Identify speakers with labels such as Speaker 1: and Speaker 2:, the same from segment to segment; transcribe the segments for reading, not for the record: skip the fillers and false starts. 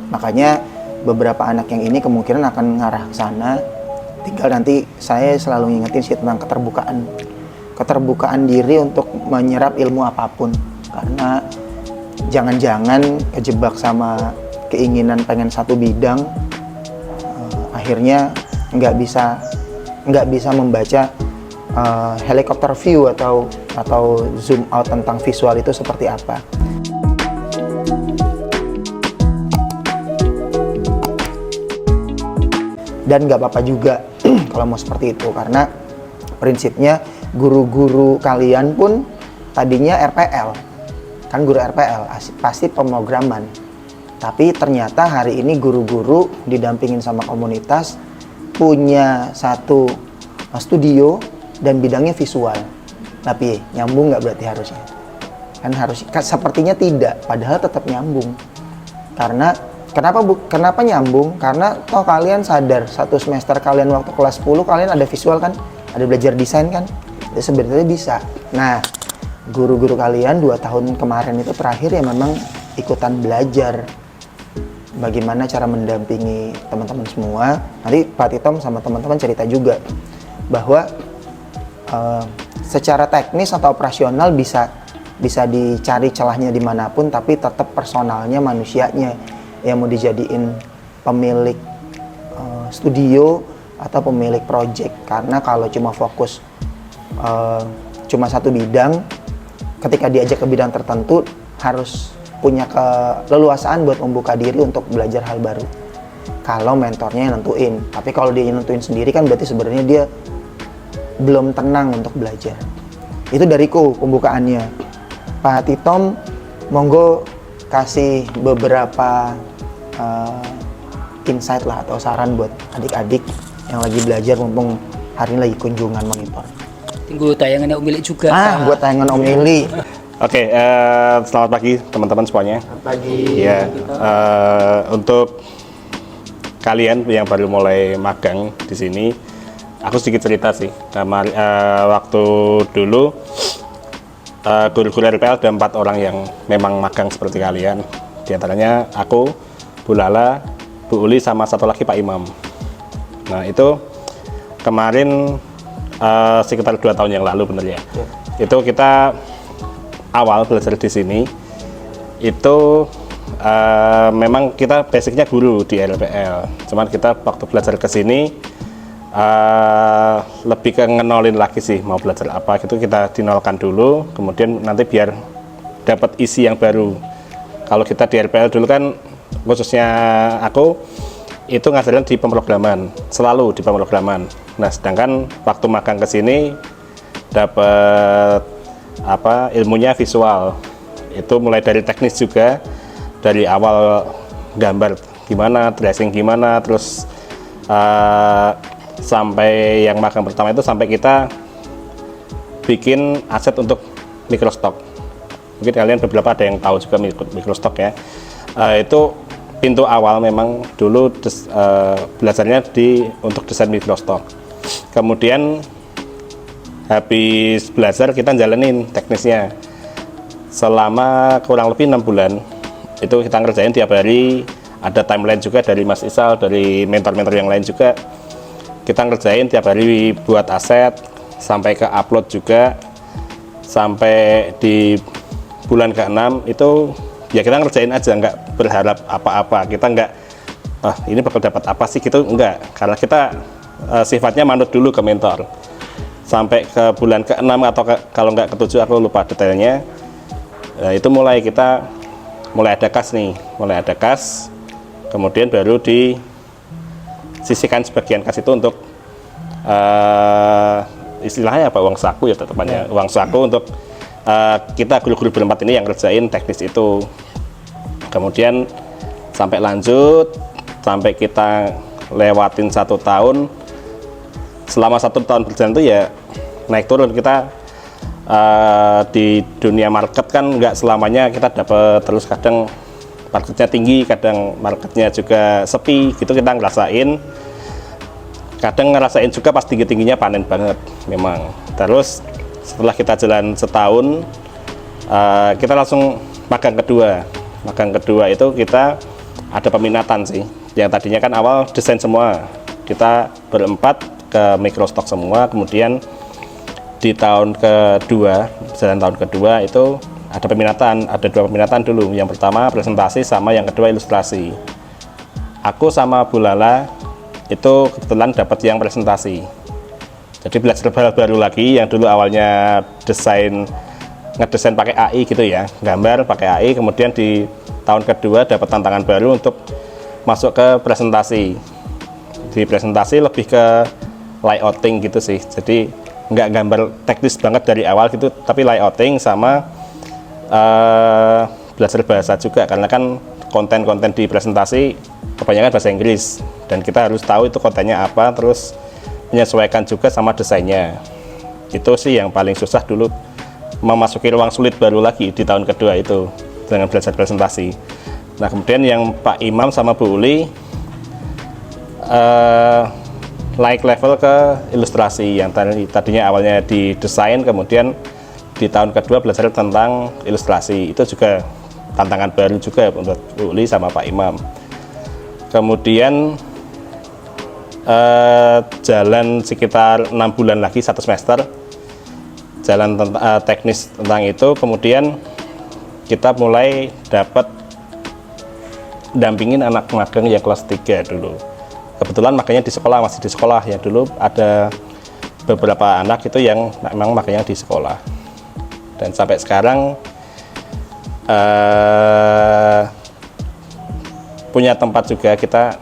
Speaker 1: Makanya beberapa anak yang ini kemungkinan akan ngarah ke sana. Tinggal nanti saya selalu ngingetin sih tentang keterbukaan diri untuk menyerap ilmu apapun. Karena jangan-jangan kejebak sama keinginan pengen satu bidang, akhirnya nggak bisa membaca helicopter view atau zoom out tentang visual itu seperti apa. Dan nggak apa-apa juga kalau mau seperti itu, karena prinsipnya guru-guru kalian pun tadinya RPL, kan guru RPL pasti pemrograman, tapi ternyata hari ini guru-guru didampingin sama komunitas punya satu studio dan bidangnya visual. Tapi nyambung nggak berarti harusnya? Kan harus, sepertinya tidak, padahal tetap nyambung. Karena kenapa nyambung? Karena toh kalian sadar satu semester kalian waktu kelas 10 kalian ada visual kan, ada belajar desain kan, itu sebenarnya bisa. Nah, guru-guru kalian 2 tahun kemarin itu terakhir ya memang ikutan belajar bagaimana cara mendampingi teman-teman semua. Nanti Pak Titom sama teman-teman cerita juga bahwa secara teknis atau operasional bisa dicari celahnya dimanapun, tapi tetap personalnya, manusianya yang mau dijadiin pemilik studio atau pemilik project. Karena kalau cuma fokus cuma satu bidang, ketika diajak ke bidang tertentu harus punya keleluasaan buat membuka diri untuk belajar hal baru. Kalau mentornya yang nentuin, tapi kalau dia yang nentuin sendiri kan berarti sebenarnya dia belum tenang untuk belajar. Itu dariku pembukaannya. Pak Titom, monggo kasih beberapa insight lah atau saran buat adik-adik yang lagi belajar mumpung hari ini lagi kunjungan monitor.
Speaker 2: Tunggu tayangannya Om Ili juga.
Speaker 1: Buat tayangan Om Ili.
Speaker 3: Oke, selamat pagi teman-teman semuanya.
Speaker 1: Selamat pagi.
Speaker 3: Ya, untuk kalian yang baru mulai magang di sini, aku sedikit cerita sih. Waktu dulu guru-guru RPL ada 4 orang yang memang magang seperti kalian. Di antaranya aku, Bu Lala, Bu Uli, sama satu lagi Pak Imam. Nah, itu kemarin sekitar 2 tahun yang lalu bener ya. Itu kita awal belajar di sini itu memang kita basicnya guru di RPL. Cuman kita waktu belajar ke sini lebih ke ngenolin lagi sih mau belajar apa gitu, kita dinolkan dulu, kemudian nanti biar dapat isi yang baru. Kalau kita di RPL dulu kan, khususnya aku itu ngajarin di pemrograman, selalu di pemrograman. Nah, sedangkan waktu magang ke sini dapat ilmunya visual. Itu mulai dari teknis juga, dari awal gambar gimana, tracing gimana, terus sampai yang magang pertama itu sampai kita bikin aset untuk microstock. Mungkin kalian beberapa ada yang tahu juga microstock ya. Itu pintu awal memang dulu belajarnya untuk desain microstock. Kemudian habis belajar kita jalanin teknisnya selama kurang lebih 6 bulan. Itu kita ngerjain tiap hari, ada timeline juga dari Mas Isal, dari mentor-mentor yang lain juga. Kita ngerjain tiap hari buat aset, sampai ke upload juga, sampai di bulan ke-6 itu ya kita ngerjain aja, nggak berharap apa-apa. Kita nggak, ini bakal dapat apa sih gitu, enggak. Karena kita sifatnya manut dulu ke mentor. Sampai ke bulan ke-6 atau kalau nggak ke-7, aku lupa detailnya. Itu kita mulai ada kas nih, kemudian baru disisihkan sebagian kas itu untuk istilahnya apa, uang saku ya tetepannya, uang saku untuk kita guru-guru berempat ini yang ngerjain teknis itu. Kemudian sampai lanjut, sampai kita lewatin 1 tahun. Selama 1 tahun berjalan itu ya naik turun kita. Di dunia market kan nggak selamanya kita dapat, terus kadang marketnya tinggi, kadang marketnya juga sepi gitu, kita ngerasain. Kadang ngerasain juga pas tinggi-tingginya panen banget memang. Terus setelah kita jalan setahun, kita langsung magang kedua itu kita ada peminatan sih. Yang tadinya kan awal desain semua, kita berempat ke Microstock semua, kemudian di tahun kedua, jalan tahun kedua itu ada peminatan, ada 2 peminatan dulu. Yang pertama presentasi, sama yang kedua ilustrasi. Aku sama Bu Lala itu kebetulan dapat yang presentasi. Jadi belajar hal baru lagi, yang dulu awalnya ngedesain pakai AI gitu ya, gambar pakai AI, kemudian di tahun kedua dapat tantangan baru untuk masuk ke presentasi. Di presentasi lebih ke layouting gitu sih, jadi nggak gambar teknis banget dari awal gitu, tapi layouting sama belajar bahasa juga, karena kan konten-konten di presentasi kebanyakan bahasa Inggris dan kita harus tahu itu kontennya apa, terus menyesuaikan juga sama desainnya. Itu sih yang paling susah dulu, memasuki ruang sulit baru lagi di tahun kedua itu dengan belajar presentasi. Nah kemudian yang Pak Imam sama Bu Uli naik level ke ilustrasi, yang tadinya awalnya di desain, kemudian di tahun kedua belajar tentang ilustrasi. Itu juga tantangan baru juga untuk Bu Uli sama Pak Imam. Kemudian jalan sekitar 6 bulan lagi, 1 semester jalan teknis tentang itu. Kemudian kita mulai dapat dampingin anak magang yang kelas 3 dulu. Kebetulan makanya di sekolah, masih di sekolah ya, dulu ada beberapa anak itu yang memang makanya di sekolah. Dan sampai sekarang punya tempat juga, kita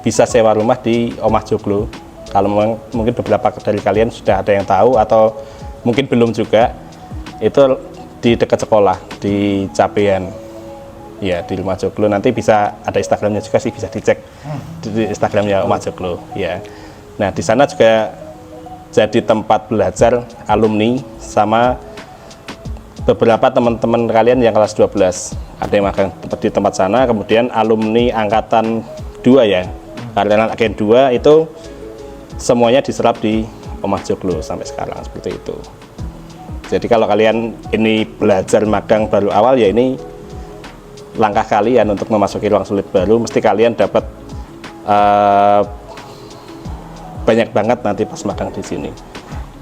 Speaker 3: bisa sewa rumah di Omah Joglo. Kalau mungkin beberapa dari kalian sudah ada yang tahu atau mungkin belum juga, itu di dekat sekolah di Cabean ya, di Omah Joglo. Nanti bisa ada Instagramnya juga sih, bisa dicek di Instagramnya Omah Joglo ya. Nah di sana juga jadi tempat belajar alumni sama beberapa teman-teman kalian yang kelas 12, ada yang magang di tempat sana. Kemudian alumni angkatan 2 ya, kalian agen 2 itu semuanya diserap di Omah Joglo sampai sekarang, seperti itu. Jadi kalau kalian ini belajar magang baru awal ya, ini langkah kalian untuk memasuki ruang sulit baru. Mesti kalian dapat banyak banget nanti pas magang di sini,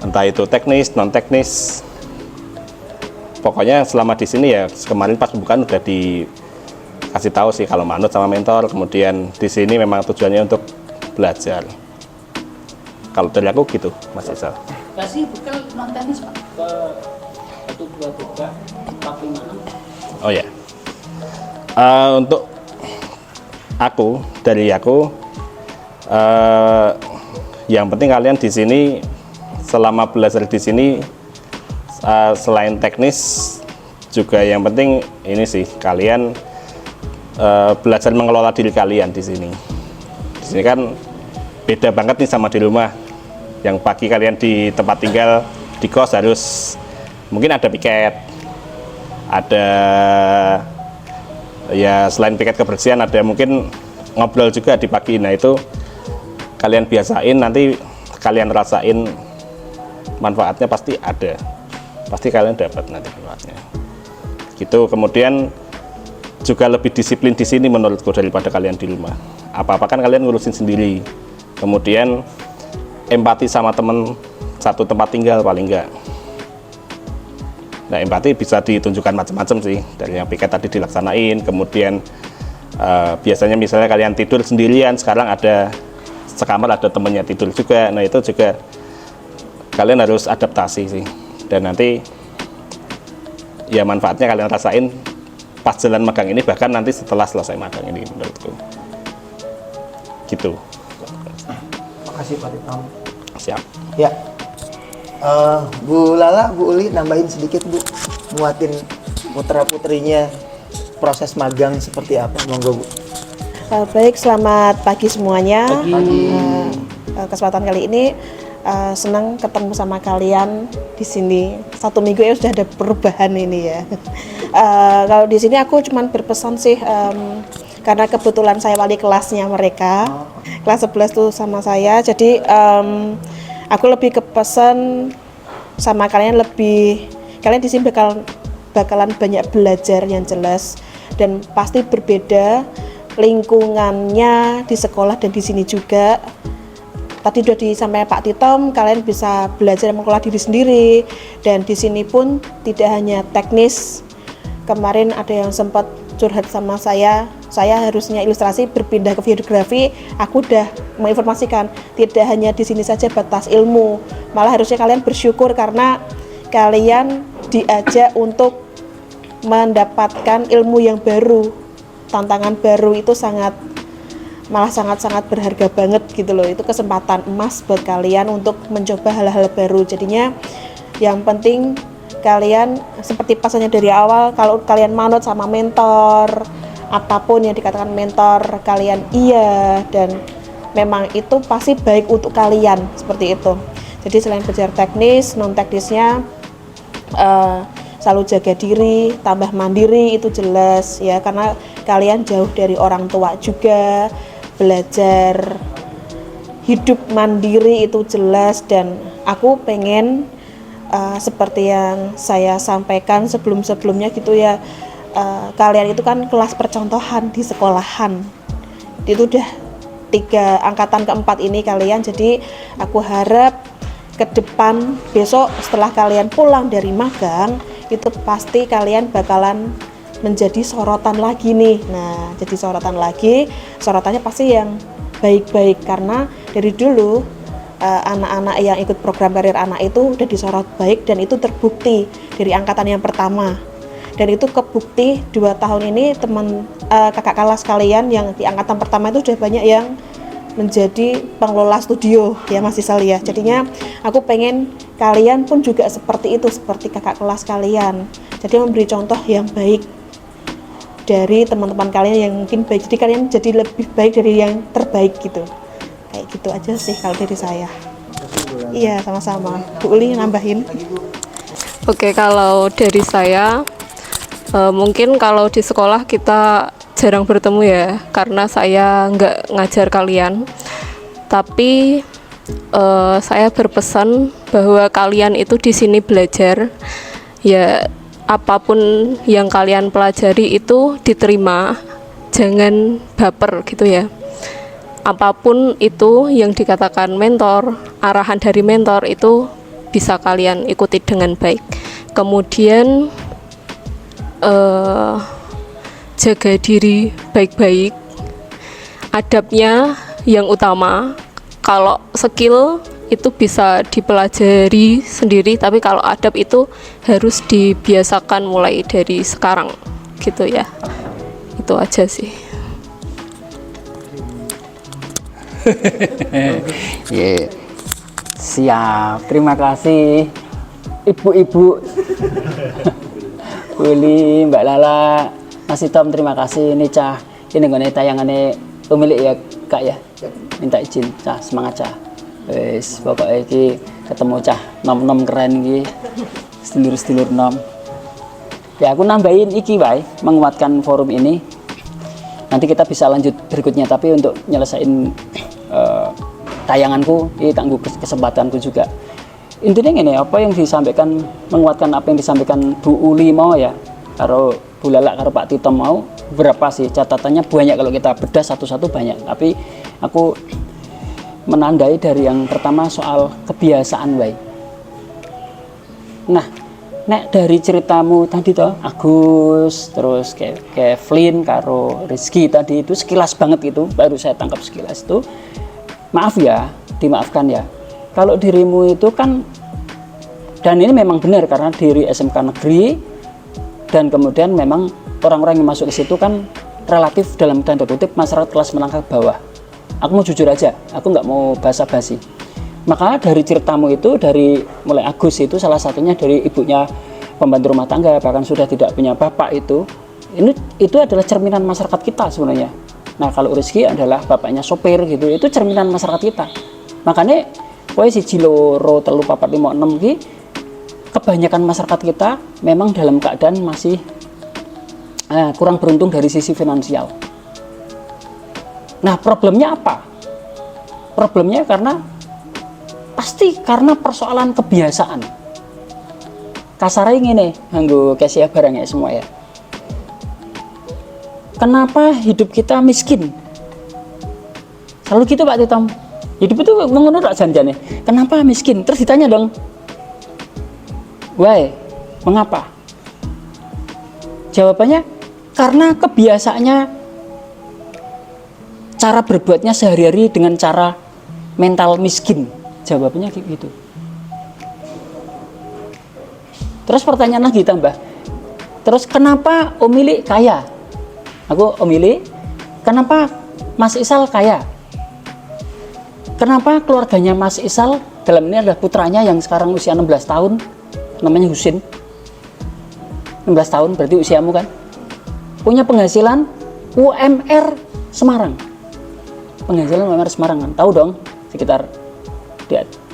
Speaker 3: entah itu teknis, non teknis. Pokoknya selama di sini ya, kemarin pas pembukaan udah dikasih tahu sih kalau manut sama mentor. Kemudian di sini memang tujuannya untuk belajar. Kalau dari aku gitu, Mas Isal.
Speaker 2: Kasih bekal non teknis Pak ke 123 456.
Speaker 3: Oh ya. Untuk aku, dari aku, yang penting kalian di sini selama belajar di sini, selain teknis juga yang penting ini sih, kalian belajar mengelola diri kalian di sini. Di sini kan beda banget nih sama di rumah. Yang pagi kalian di tempat tinggal di kos harus mungkin ada piket, ada ya selain piket kebersihan ada mungkin ngobrol juga di pagi. Nah itu kalian biasain, nanti kalian rasain manfaatnya, pasti ada, pasti kalian dapat nanti manfaatnya gitu. Kemudian juga lebih disiplin di sini menurutku daripada kalian di rumah. Apa-apa kan kalian ngurusin sendiri. Kemudian empati sama temen satu tempat tinggal paling enggak. Nah empati bisa ditunjukkan macam-macam sih, dari yang piket tadi dilaksanain. Kemudian biasanya misalnya kalian tidur sendirian, sekarang ada sekamar ada temennya tidur juga. Nah itu juga kalian harus adaptasi sih, dan nanti ya manfaatnya kalian rasain pas jalan magang ini, bahkan nanti setelah selesai magang ini menurutku gitu.
Speaker 1: Makasih Pak Imam.
Speaker 3: Siap.
Speaker 1: Ya. Bu Lala, Bu Uli, nambahin sedikit Bu, muatin putra-putrinya proses magang seperti apa, monggo Bu.
Speaker 4: Baik, selamat pagi semuanya. Kesempatan kali ini senang ketemu sama kalian di sini. 1 minggu ya sudah ada perubahan ini ya. Kalau di sini aku cuman berpesan sih, karena kebetulan saya wali kelasnya mereka, kelas 11 tuh sama saya. Jadi aku lebih kepesan sama kalian, kalian di sini bakalan banyak belajar yang jelas. dan pasti berbeda lingkungannya di sekolah dan di sini juga. Tadi sudah disampaikan Pak Titom, kalian bisa belajar mengelola diri sendiri, dan di sini pun tidak hanya teknis. Kemarin ada yang sempat curhat sama saya harusnya ilustrasi berpindah ke videografi. Aku udah menginformasikan tidak hanya di sini saja batas ilmu, malah harusnya kalian bersyukur karena kalian diajak untuk mendapatkan ilmu yang baru, tantangan baru itu malah sangat berharga banget gitu loh. Itu kesempatan emas buat kalian untuk mencoba hal-hal baru. Jadinya yang penting kalian seperti pasalnya dari awal, kalau kalian manut sama mentor, apapun yang dikatakan mentor kalian iya, dan memang itu pasti baik untuk kalian, seperti itu. Jadi selain belajar teknis, non teknisnya selalu jaga diri, tambah mandiri itu jelas ya, karena kalian jauh dari orang tua juga. Belajar hidup mandiri itu jelas, dan aku pengen seperti yang saya sampaikan sebelum-sebelumnya gitu ya, kalian itu kan kelas percontohan di sekolahan, itu udah 3 angkatan keempat ini kalian. Jadi aku harap ke depan besok setelah kalian pulang dari magang itu pasti kalian bakalan menjadi sorotan lagi nih. Nah, jadi sorotan lagi, sorotannya pasti yang baik-baik, karena dari dulu anak-anak yang ikut program karir anak itu udah disorot baik, dan itu terbukti dari angkatan yang pertama, dan itu kebukti 2 tahun ini teman kakak kelas kalian yang di angkatan pertama itu udah banyak yang menjadi pengelola studio ya Mas Isal ya. Jadinya aku pengen kalian pun juga seperti itu, seperti kakak kelas kalian, jadi memberi contoh yang baik dari teman-teman kalian yang mungkin baik, jadi kalian jadi lebih baik dari yang terbaik gitu. Kayak gitu aja sih kalau dari saya. Iya, sama-sama. Bu Uli nambahin.
Speaker 5: Oke, kalau dari saya mungkin kalau di sekolah kita jarang bertemu ya, karena saya nggak ngajar kalian, tapi saya berpesan bahwa kalian itu di sini belajar ya, apapun yang kalian pelajari itu diterima, jangan baper gitu ya. Apapun itu yang dikatakan mentor, arahan dari mentor itu bisa kalian ikuti dengan baik. Kemudian jaga diri baik-baik, adabnya yang utama. Kalau skill itu bisa dipelajari sendiri, tapi kalau adab itu harus dibiasakan mulai dari sekarang gitu ya. Itu aja sih.
Speaker 2: Yeah. Siap, terima kasih ibu-ibu Uli, Mbak Lala, Mas Tom, terima kasih. Ini Cah, ini nggone tayangannya pemilik ya Kak ya. Minta izin Cah, semangat Cah. Wes, pokoknya iki ketemu Cah nom-nom keren iki. Sedulur-sedulur nom. Ya aku nambahin iki wae, menguatkan forum ini. Nanti kita bisa lanjut berikutnya, tapi untuk nyelesain tayanganku, ini tangguh kesempatanku juga. Intinya ini apa yang disampaikan, menguatkan apa yang disampaikan Bu Uli mau ya, karo Bu Lala, karo Pak Titom mau, berapa sih catatannya banyak kalau kita bedah satu-satu banyak, tapi aku menandai dari yang pertama soal kebiasaan wae. Nah, nek dari ceritamu tadi toh Agus, terus Kevin karo Rizky tadi itu sekilas banget itu, baru saya tangkap sekilas itu. Maaf ya, dimaafkan ya. Kalau dirimu itu kan, dan ini memang benar karena diri SMK negeri, dan kemudian memang orang-orang yang masuk ke situ kan relatif dalam tanda kutip masyarakat kelas menengah bawah. Aku mau jujur aja, aku nggak mau basa-basi. Maka dari ceritamu itu, dari mulai Agus itu salah satunya dari ibunya pembantu rumah tangga, bahkan sudah tidak punya bapak itu adalah cerminan masyarakat kita sebenarnya. Nah kalau Rizky adalah bapaknya sopir gitu, itu cerminan masyarakat kita. Makanya poe siji loro telu papat lima enam ki, kebanyakan masyarakat kita memang dalam keadaan masih kurang beruntung dari sisi finansial. Nah problemnya apa? Problemnya pasti karena persoalan kebiasaan. Kasarnya ngene, nganggo kasih barangnya semua ya. kenapa hidup kita miskin? Selalu gitu Pak Titom. Hidup itu mengenur tak janjane. Kenapa miskin? Terus ditanya dong, why? Mengapa? Jawabannya karena kebiasaannya, cara berbuatnya sehari-hari dengan cara mental miskin. Jawabannya gitu. Terus pertanyaan lagi tambah. Terus kenapa Om Ili kaya? Aku Om Ili, kenapa Mas Isal kaya? Kenapa keluarganya Mas Isal, dalam ini adalah putranya yang sekarang usia 16 tahun, namanya Husin. 16 tahun berarti usiamu kan? Punya penghasilan UMR Semarang. Penghasilan UMR Semarang kan? Tahu dong, sekitar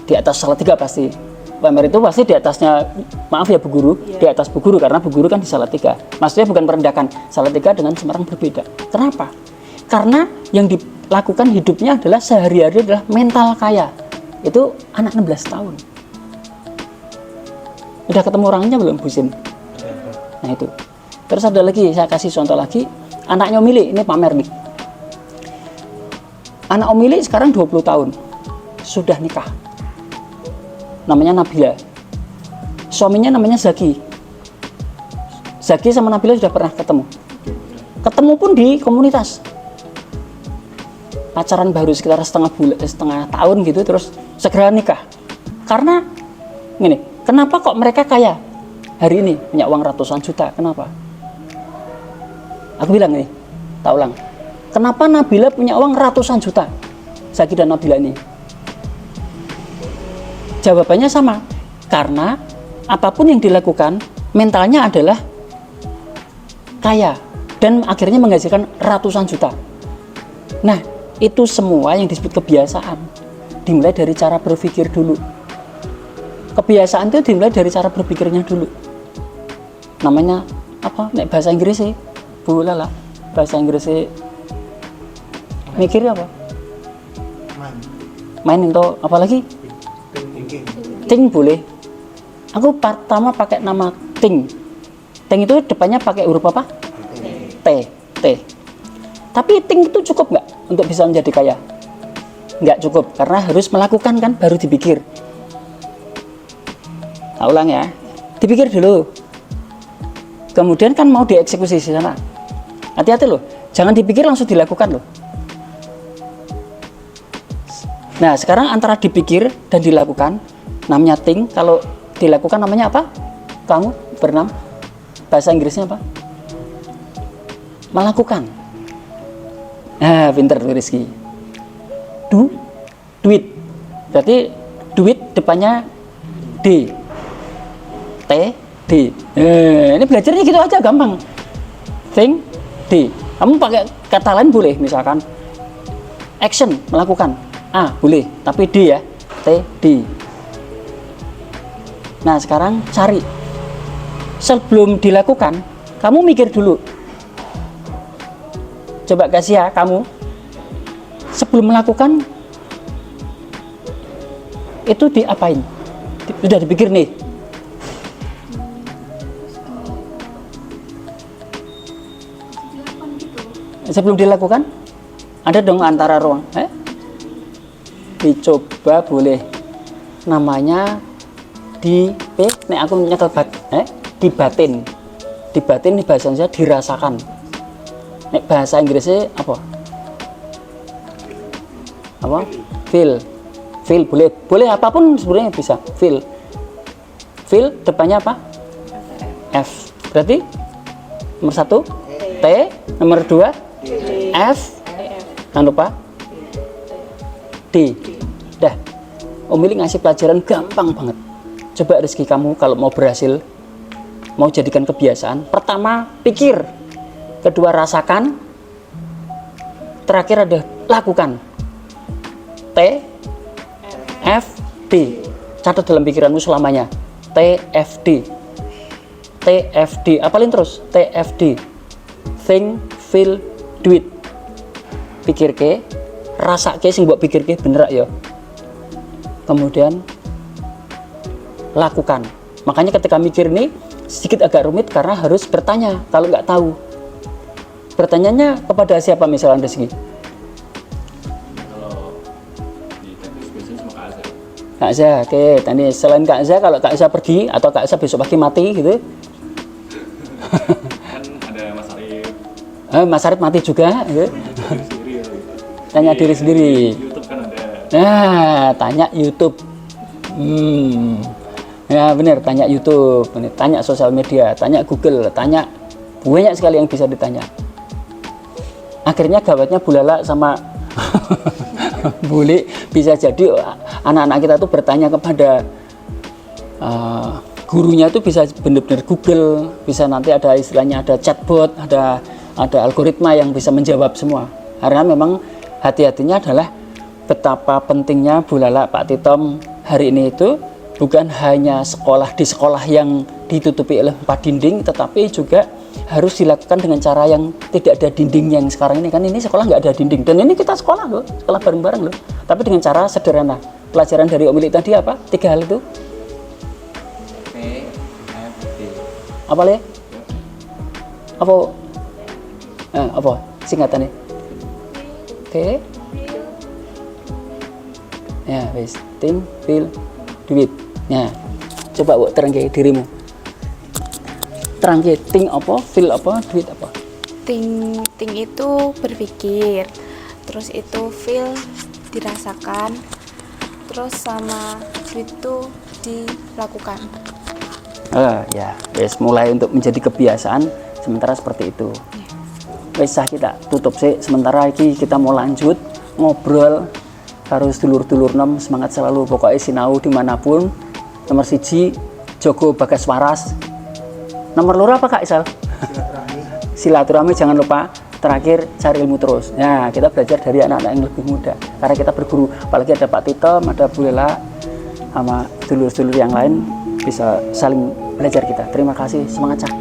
Speaker 2: di atas Salatiga pasti. UMR itu pasti di atasnya, maaf ya Bu Guru, di atas Bu Guru, karena Bu Guru kan di Salatiga. Maksudnya bukan merendahkan, Salatiga dengan Semarang berbeda. Kenapa? Karena yang dilakukan hidupnya adalah sehari-hari adalah mental kaya. Itu anak 16 tahun. Udah ketemu orangnya belum Busin? Nah itu. Terus ada lagi, saya kasih contoh lagi, anaknya Om Ili, ini pamer nih. Anak Om Ili sekarang 20 tahun, sudah nikah. Namanya Nabila. Suaminya namanya Zaki. Zaki sama Nabila sudah pernah ketemu. Ketemu pun di komunitas. Pacaran baru sekitar setengah tahun gitu, terus segera nikah. Karena gini, kenapa kok mereka kaya hari ini, punya uang ratusan juta? Kenapa? Aku bilang nih, tak ulang. Kenapa Nabila punya uang ratusan juta? Zaki dan Nabila ini. Jawabannya sama. Karena apapun yang dilakukan, mentalnya adalah kaya dan akhirnya menghasilkan ratusan juta. Nah, itu semua yang disebut kebiasaan dimulai dari cara berpikir dulu. Kebiasaan itu dimulai dari cara berpikirnya dulu. Namanya apa? Nek bahasa Inggris sih, Bu Lala. Bahasa Inggris sih mikirnya apa? Main itu apa lagi? Think boleh. Aku pertama pakai nama think. Think itu depannya pakai huruf apa? T. Tapi think itu cukup nggak untuk bisa menjadi kaya? Nggak cukup, karena harus melakukan kan, baru dipikir. Nah, ulang ya, dipikir dulu. Kemudian kan mau dieksekusi di sana. Hati-hati loh, jangan dipikir langsung dilakukan loh. Nah, sekarang antara dipikir dan dilakukan, namanya think. Kalau dilakukan namanya apa? Kamu bernam, bahasa Inggrisnya apa? Melakukan. Nah, pinter tuh Rizky. Duit. Berarti duit depannya D. T, D. Ini belajarnya gitu aja, gampang. Think, D. Kamu pakai kata lain boleh, misalkan action, melakukan. A, boleh. Tapi D ya. T, D. Nah, sekarang cari. Sebelum dilakukan, kamu mikir dulu. Coba kasih ya kamu, sebelum melakukan itu diapain? Sudah dipikir nih. Sebelum dilakukan, ada dong antara ruang. Dicoba boleh. Namanya nek aku nyekel dibatin. Dibatin di bahasa Indonesia dirasakan. Nek bahasa Inggrisnya apa? Feel boleh apapun sebenarnya bisa. Feel depannya apa? F. Berarti nomor 1 T, nomor 2 F, jangan lupa D. Dah, Om Ili ngasih pelajaran gampang banget. Coba Rizky, kamu kalau mau berhasil, mau jadikan kebiasaan, pertama pikir, kedua rasakan, terakhir ada lakukan. T, F, D. Catat dalam pikiranmu selamanya. T, F, D. T, F, D. Apalin terus. T, F, D. Think, feel, do it. Pikir ke, rasa ke, sing buat pikir ke bener ya. Kemudian lakukan. Makanya ketika mikir ini sedikit agak rumit karena harus bertanya kalau nggak tahu. Bertanyanya kepada siapa misalnya Rizky? Kak Za, oke. Tadi selain Kak Za, kalau Kak Za pergi atau Kak Za besok pagi mati gitu.
Speaker 3: Kan ada Mas Arif.
Speaker 2: Mas Arif mati juga. Gitu. Tanya diri sendiri.
Speaker 3: YouTube kan ada.
Speaker 2: Nah, tanya YouTube. Ya benar, tanya YouTube, tanya sosial media, tanya Google, tanya banyak sekali yang bisa ditanya. Akhirnya gawatnya Bulala sama Bule bisa jadi anak-anak kita tuh bertanya kepada gurunya itu bisa benar-benar Google, bisa nanti ada istilahnya ada chatbot, ada algoritma yang bisa menjawab semua. Karena memang hati-hatinya adalah betapa pentingnya Bulala Pak Titom hari ini itu bukan hanya sekolah di sekolah yang ditutupi oleh 4 dinding, tetapi juga harus dilakukan dengan cara yang tidak ada dinding yang sekarang ini. Kan ini sekolah nggak ada dinding, dan ini kita sekolah loh, sekolah bareng-bareng loh, tapi dengan cara sederhana. Pelajaran dari Om Willy tadi apa? 3 hal itu apa le? Apa singkatannya? Oke. Ya, wis, think, feel, do it. Ya, coba buat terangke dirimu. Terangke think apa, feel apa, do it apa?
Speaker 6: Think itu berpikir, terus itu feel dirasakan, terus sama do itu dilakukan.
Speaker 2: Ya, wis mulai untuk menjadi kebiasaan sementara seperti itu. Wis kita tutup sih sementara ini, kita mau lanjut ngobrol harus dulur-dulur nom, semangat selalu pokoknya sinau dimanapun. Nomor 1 Jogo Bagas Waras. Nomor 2 apa Kak Isal? Silaturahmi jangan lupa. Terakhir cari ilmu terus. Nah, kita belajar dari anak-anak yang lebih muda karena kita berguru, apalagi ada Pak Titom, ada Bu Lela sama dulur-dulur yang lain, bisa saling belajar kita. Terima kasih, semangat Cak.